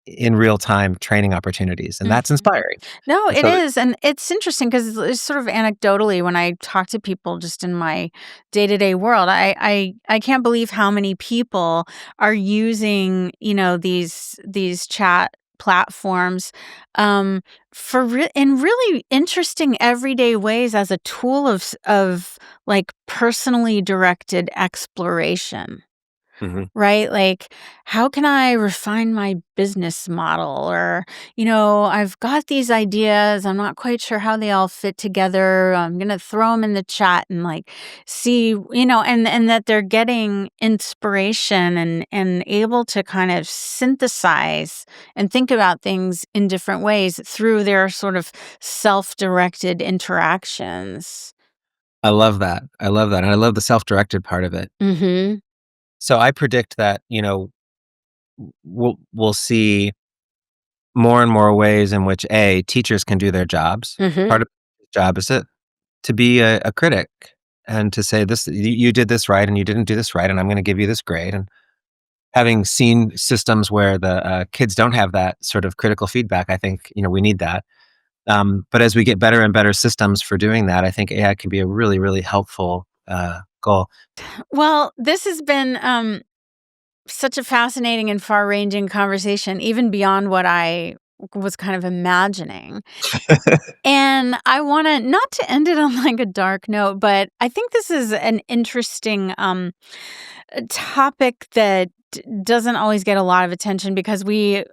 in real time training opportunities, and that's Mhm. inspiring. No, And it so is, and it's interesting because it's sort of anecdotally when I talk to people just in my day-to-day world, I can't believe how many people are using, these chat platforms, um, in really interesting everyday ways as a tool of, like, personally directed exploration. Mhm. Right? Like, how can I refine my business model? Or, I've got these ideas. I'm not quite sure how they all fit together. I'm going to throw them in the chat and like see, and that they're getting inspiration and able to kind of synthesize and think about things in different ways through their sort of self-directed interactions. I love that. I love that, and I love the self-directed part of it. Mhm. So I predict that, we'll see more and more ways in which, A, teachers can do their jobs. Mhm. Part of the job is to be a critic and to say, "This you did this right, and you didn't do this right, and I'm gonna give you this grade," and having seen systems where the, kids don't have that sort of critical feedback, I think, we need that. But as we get better and better systems for doing that, I think AI can be a really, really helpful, goal. Well, this has been such a fascinating and far-ranging conversation, even beyond what I was kind of imagining. And I want to not to end it on like a dark note, but I think this is an interesting topic that doesn't always get a lot of attention because we,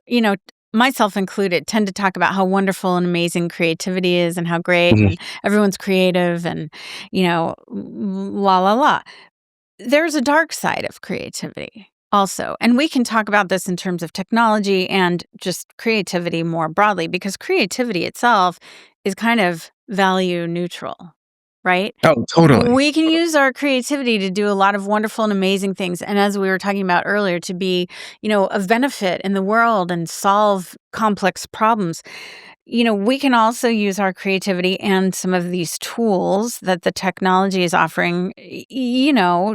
myself included, tend to talk about how wonderful and amazing creativity is and how great Mhm. and everyone's creative and, la la la. There's a dark side of creativity also. And we can talk about this in terms of technology and just creativity more broadly because creativity itself is kind of value neutral, right? Oh, totally. We can use our creativity to do a lot of wonderful and amazing things. And as we were talking about earlier, to be, of benefit in the world and solve complex problems. We can also use our creativity and some of these tools that the technology is offering,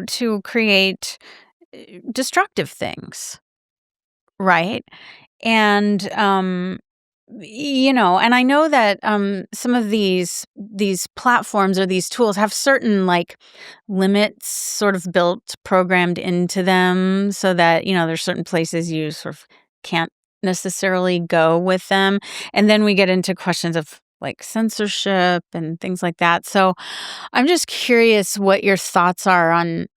to create destructive things, right? And and I know that some of these platforms or these tools have certain like limits sort of built programmed into them so that there's certain places you sort of can't necessarily go with them, and then we get into questions of like censorship and things like that. So I'm just curious what your thoughts are on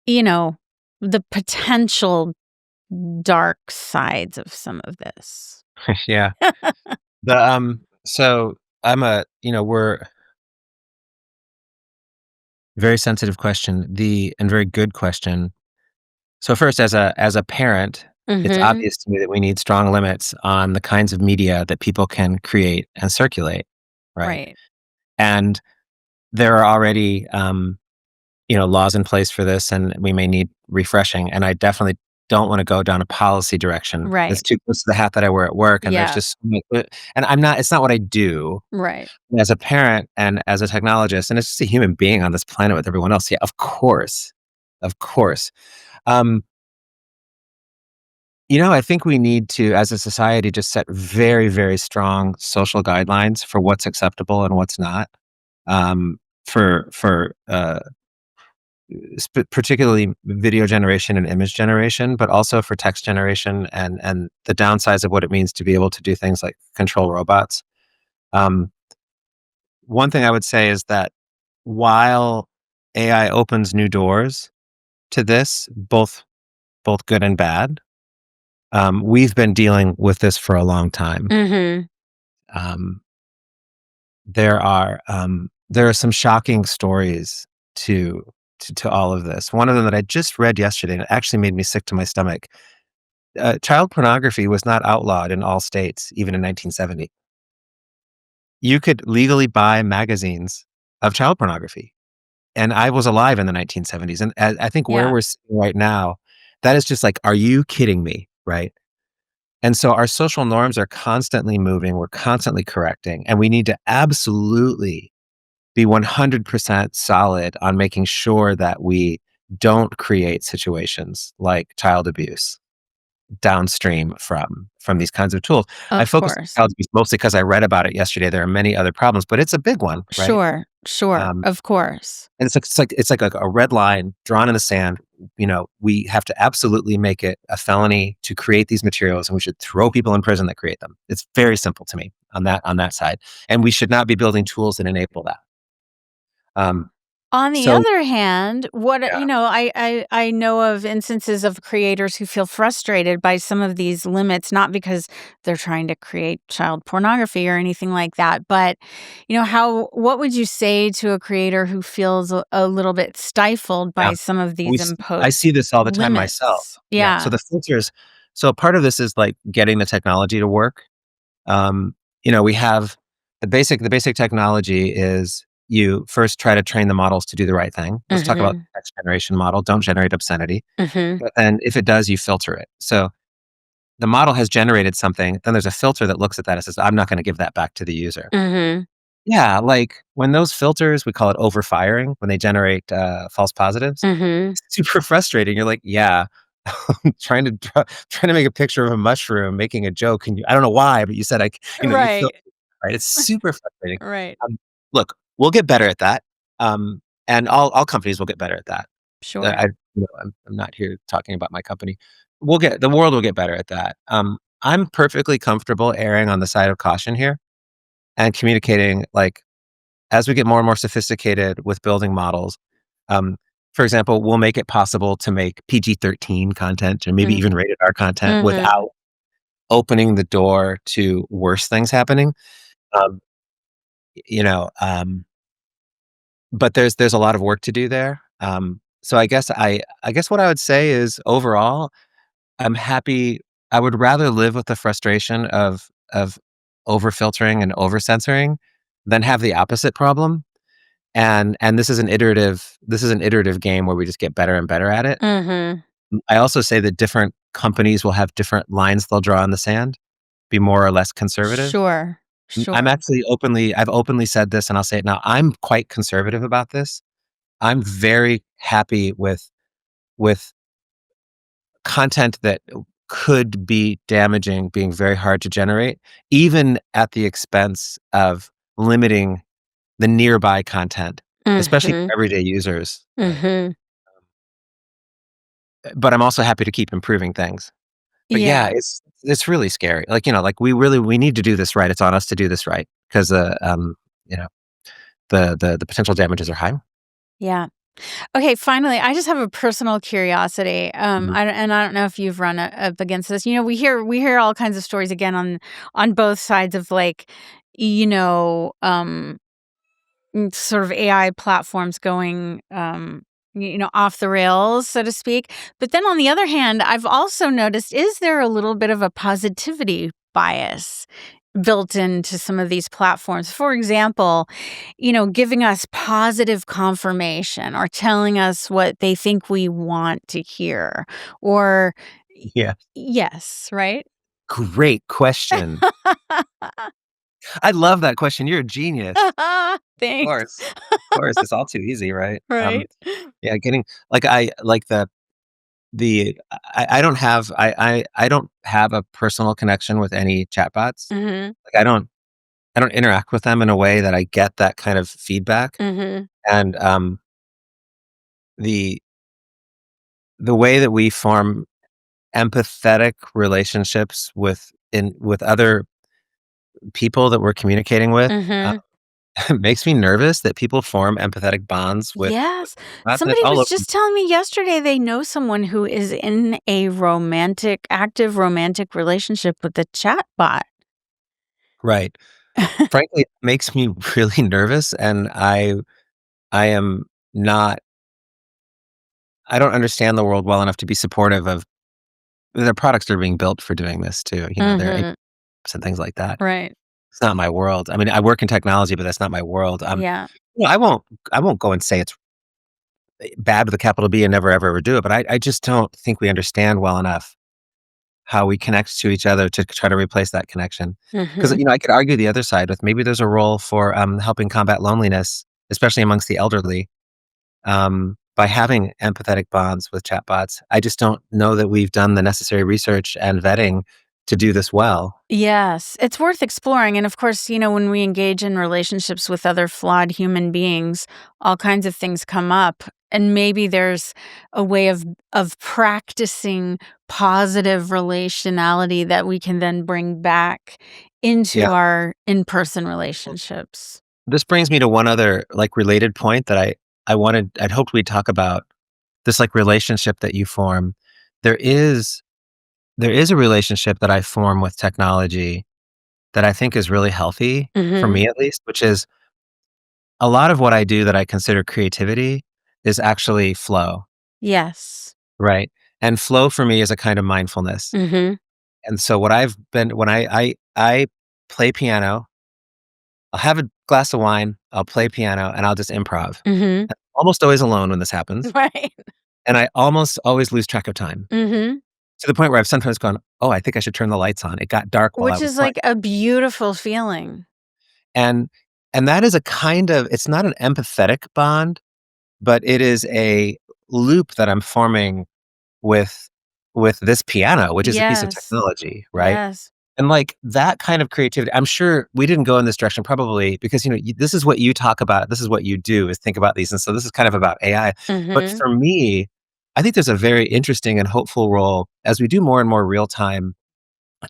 you know the potential dark sides of some of this. Yeah. So we're very sensitive question, and very good question. So first, as a parent, it's Mhm. obvious to me that we need strong limits on the kinds of media that people can create and circulate, right? Right. And there are already, laws in place for this, and we may need refreshing. And I definitely don't want to go down a policy direction. It's Right. too close to the hat that I wear at work, and there's Yeah. just and I'm not. It's not what I do Right. as a parent and as a technologist, and it's just a human being on this planet with everyone else. Yeah, of course. Um, I think we need to, as a society, just set very, very strong social guidelines for what's acceptable and what's not. For particularly video generation and image generation, but also for text generation and the downsides of what it means to be able to do things like control robots. Um, One thing I would say is that while AI opens new doors to this, both good and bad, we've been dealing with this for a long time. Mhm. Um, there are some shocking stories to to all of this. One of them that I just read yesterday, and it actually made me sick to my stomach. Child pornography was not outlawed in all states, even in 1970. You could legally buy magazines of child pornography, and I was alive in the 1970s, and I think where Yeah. we're sitting right now, that is just like, "Are you kidding me?" Right? And so our social norms are constantly moving, we're constantly correcting, and we need to absolutely be 100% solid on making sure that we don't create situations like child abuse downstream from these kinds of tools. I Of focus on course. child abuse mostly because I read about it yesterday. There are many other problems, but it's a big one, right? Sure. Sure. Um, Of course. and it's like a red line drawn in the sand. We have to absolutely make it a felony to create these materials, and we should throw people in prison that create them. It's very simple to me on that side, and we should not be building tools that enable that. Um, On the so other hand, yeah, I know of instances of creators who feel frustrated by some of these limits, not because they're trying to create child pornography or anything like that, but what would you say to a creator who feels a little bit stifled yeah, by some of we these s- I imposed see this all the time myself. limits? Yeah, so Yeah. the filters. So part of this is like getting the technology to work. Um, we have the basic technology is you first try to train the models to do the right thing. Let's talk about Mhm. the text generation model. Don't generate obscenity. Mhm. But then if it does, you filter it. So the model has generated something, then there's a filter that looks at that and says, I'm not going to give that back to the user. Mhm. Yeah, like when those filters, we call it overfiring, when they generate false positives, Mhm. it's super frustrating. You're like, yeah, trying to make a picture of a mushroom, making a joke, and I don't know why, but you said you feel Right. right. It's super frustrating. Right. Look, we'll get better at that, and all companies will get better at that. Sure. I'm not here talking about my company. The world will get better at that. I'm perfectly comfortable erring on the side of caution here and communicating, like, as we get more and more sophisticated with building models, um, for example, we'll make it possible to make PG-13 content and maybe Mm. even rated R content Mhm. without opening the door to worse things happening. Um, you know, but there's a lot of work to do there. So I guess what I would say is overall, I'm happy. I would rather live with the frustration of over filtering and over censoring than have the opposite problem. And this is an iterative game where we just get better and better at it. Mhm. I also say that different companies will have different lines they'll draw in the sand, be more or less conservative. Sure. I'm Sure. actually I've openly said this and I'll say it now. I'm quite conservative about this. I'm very happy with content that could be damaging being very hard to generate, even at the expense of limiting the nearby content, especially Mhm. for everyday users, right? Mhm. But I'm also happy to keep improving things. But yeah, Yeah. it's really scary. Like, like we need to do this right. It's on us to do this right because you know, the potential damages are high. Yeah. Okay, finally, I just have a personal curiosity. Mhm. I don't know if you've run up against this. We hear all kinds of stories again on both sides of like, you know, sort of AI platforms going, off the rails, so to speak. But then on the other hand, I've also noticed, is there a little bit of a positivity bias built into some of these platforms? For example, giving us positive confirmation or telling us what they think we want to hear or Yeah. yes, right? Great question. I love that question. You're a genius. Of Thanks. course. Of course. It's all too easy, right? Right? Yeah, getting like I like the I don't have a personal connection with any chatbots. Mhm. Like I don't interact with them in a way that I get that kind of feedback. Mhm. And the the way that we form empathetic relationships with other people that we're communicating with Mhm. makes me nervous that people form empathetic bonds with Yes. bots, and it's Somebody all was over. just telling me yesterday they know someone who is in a active romantic relationship with a chatbot. Right. Frankly, it makes me really nervous, and I am not I don't understand the world well enough to be supportive of the products that are being built for doing this too, their Mhm. apps and things like that. Right. It's not my world. I mean, I work in technology, but that's not my world. Yeah. I won't go and say it's bad with a capital B and never ever ever do it, but I just don't think we understand well enough how we connect to each other to try to replace that connection. Because Mhm. I could argue the other side with maybe there's a role for helping combat loneliness, especially amongst the elderly, by having empathetic bonds with chatbots. I just don't know that we've done the necessary research and vetting to do this well. Yes, it's worth exploring. And of course, when we engage in relationships with other flawed human beings, all kinds of things come up. And maybe there's a way of practicing positive relationality that we can then bring back Yeah. into our in-person relationships. This brings me to one other like related point that I'd hoped we'd talk about this like relationship that you form. There is there is a relationship that I form with technology that I think is really healthy for Mhm. me at least, which is a lot of what I do that I consider creativity is actually flow, Yes. right? And flow for me is a kind of mindfulness. Mhm. And so what I've been when I play piano, I'll have a glass of wine, I'll play piano, and I'll just improv. Mhm. Almost always alone when this happens, Right. and I almost always lose track of time, Mhm. to the point where I've sometimes gone, "Oh, I think I should turn the lights on." It got dark while I Which was is playing. like a beautiful feeling. And that is a kind of it's not an empathetic bond, but it is a loop that I'm forming with this piano, which is a piece of Yes. technology, right? Yes. And, like, that kind of creativity I'm sure we didn't go in this direction probably because, this is what you talk about, this is what you do is think about these, and so this is kind of about AI. But Mhm. for me, I think there's a very interesting and hopeful role as we do more and more real-time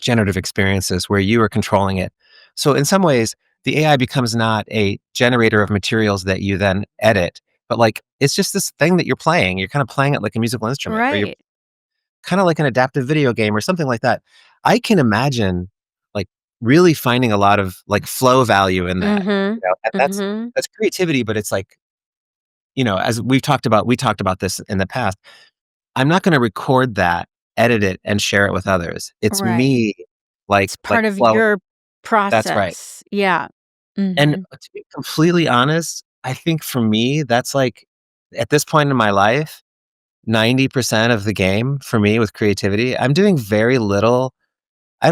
generative experiences where you are controlling it. So in some ways, the AI becomes not a generator of materials that you then edit, but like it's just this thing that you're playing. You're kind of playing it like a musical instrument, or you're Right. kind of like an adaptive video game or something like that. I can imagine like really finding a lot of like flow value in that. Mhm. And Mhm. that's creativity, but it's like, as we talked about this in the past. I'm not going to record that, edit it, and share it with others. It's Right. me, It's like part of flowing. your That's right. process. Yeah. And Mhm. to be completely honest, I think for me, that's like at this point in my life, 90% of the game for me with creativity. I'm doing very little. I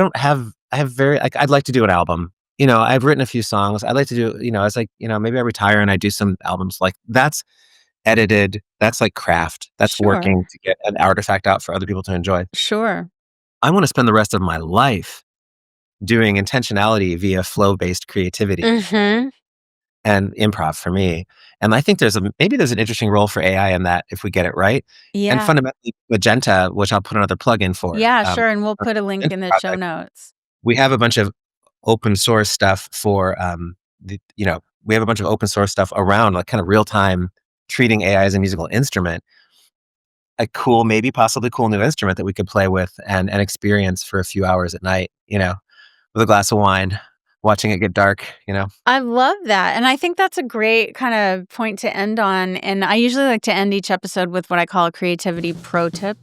have very, like, I'd like to do an album. I've written a few songs. I'd like to do, it's like, maybe I retire and I do some albums. Like that's edited. That's like craft. That's Sure. working to get an artifact out for other people to enjoy. Sure. I want to spend the rest of my life doing intentionality via flow-based creativity Mhm. and improv for me. And I think maybe there's an interesting role for AI in that if we get it right. And Yeah. fundamentally, Magenta, which I'll put another plug in for, Yeah, sure, and we'll our put a link Magenta in the show project, notes. we have a bunch of open source stuff for, we have a bunch of open source stuff around like kind of real time treating AI as a musical instrument, a cool, maybe possibly cool new instrument that we could play with and experience for a few hours at night, with a glass of wine, watching it get dark. I love that, and I think that's a great kinda point to end on, and I usually like to end each episode with what I call a creativity pro tip,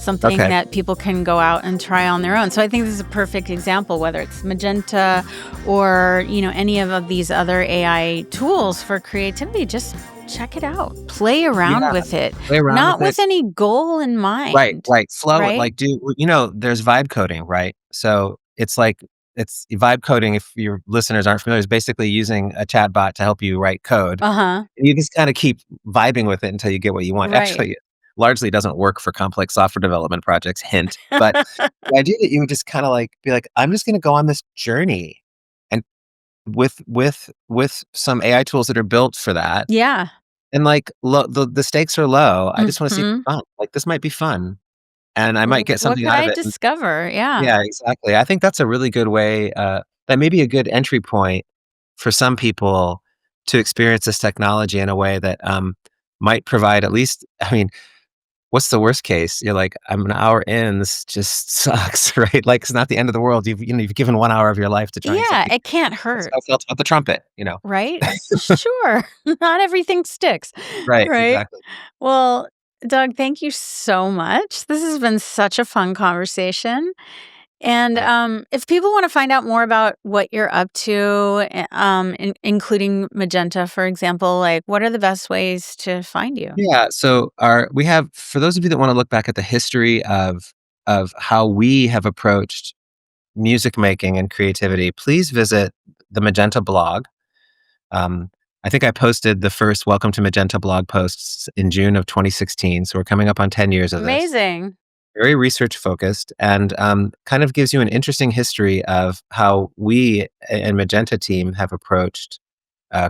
something Okay. that people can go out and try on their own. So I think this is a perfect example, whether it's Magenta or, any of these other AI tools for creativity, just check it out. Play around Yeah, with it, play around not with it. with any goal in Right, mind, right. Flow it, right? like, there's vibe coding, right? So, it's like it's vibe coding, if your listeners aren't familiar, is basically using a chatbot to help you write code. Uh-huh. And you just kinda keep vibing with it until you get what you want. Right. Actually, it largely doesn't work for complex software development projects, hint. But the idea that you would just kinda, like, be like, "I'm just gonna go on this journey," and with some AI tools that are built for that, Yeah. and, like, the stakes are low. I just wanna see Mhm. fun. Like, this might be fun, and I might W get what something could out of I it. discover? Yeah. Yeah, exactly. I think that's a really good way, that may be a good entry point for some people to experience this technology in a way that, might provide at least, I mean, what's the worst case? You're like, "I'm an hour in, this just sucks," right? Like, it's not the end of the world. You've given 1 hour of your life to trying Yeah, something. it can't That's hurt, how I felt about the trumpet. right? Sure. Not everything sticks, Right, right? exactly. Well, Doug, thank you so much. This has been such a fun conversation. And Right. if people want to find out more about what you're up to, including Magenta, for example, like what are the best ways to find you? Yeah, so we have, for those of you that wanna look back at the history of how we have approached music making and creativity, please visit the Magenta blog. Um, I think I posted the first Welcome to Magenta blog posts in June of 2016, so we're coming up on 10 years of this. Amazing. Very research focused and kind of gives you an interesting history of how we and Magenta team have approached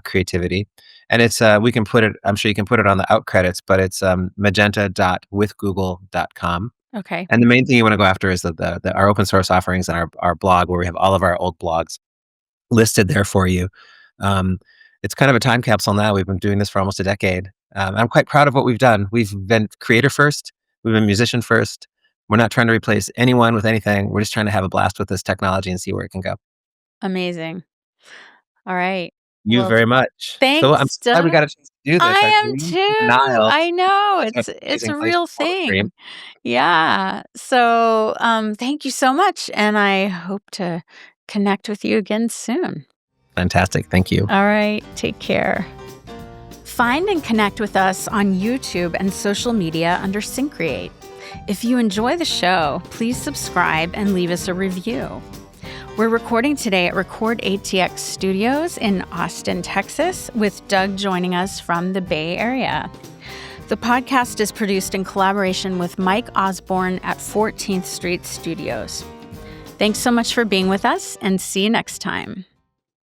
creativity. And it's we can put it. I'm sure you can put it on the out credits, but it's magenta.withgoogle.com. Okay. And the main thing you want to go after is our open source offerings and our blog, where we have all of our old blogs listed there for you. Um, it's kind of a time capsule now. We've been doing this for almost a decade. I'm quite proud of what we've done. We've been creator first. We've been musician first. We're not trying to replace anyone with anything. We're just trying to have a blast with this technology and see where it can go. Amazing. All right. You Well, very much. So I'm thanks, so glad we Doug. got a chance to do this. I Our am dreams came in too. aisle. I know. That's an It's amazing a place to real follow a dream. thing. Yeah. So, thank you so much, and I hope to connect with you again soon. Fantastic. Thank you. All right. Take care. Find and connect with us on YouTube and social media under Syncreate. If you enjoy the show, please subscribe and leave us a review. We're recording today at Record ATX Studios in Austin, Texas, with Doug joining us from the Bay Area. The podcast is produced in collaboration with Mike Osborne at 14th Street Studios. Thanks so much for being with us, and see you next time.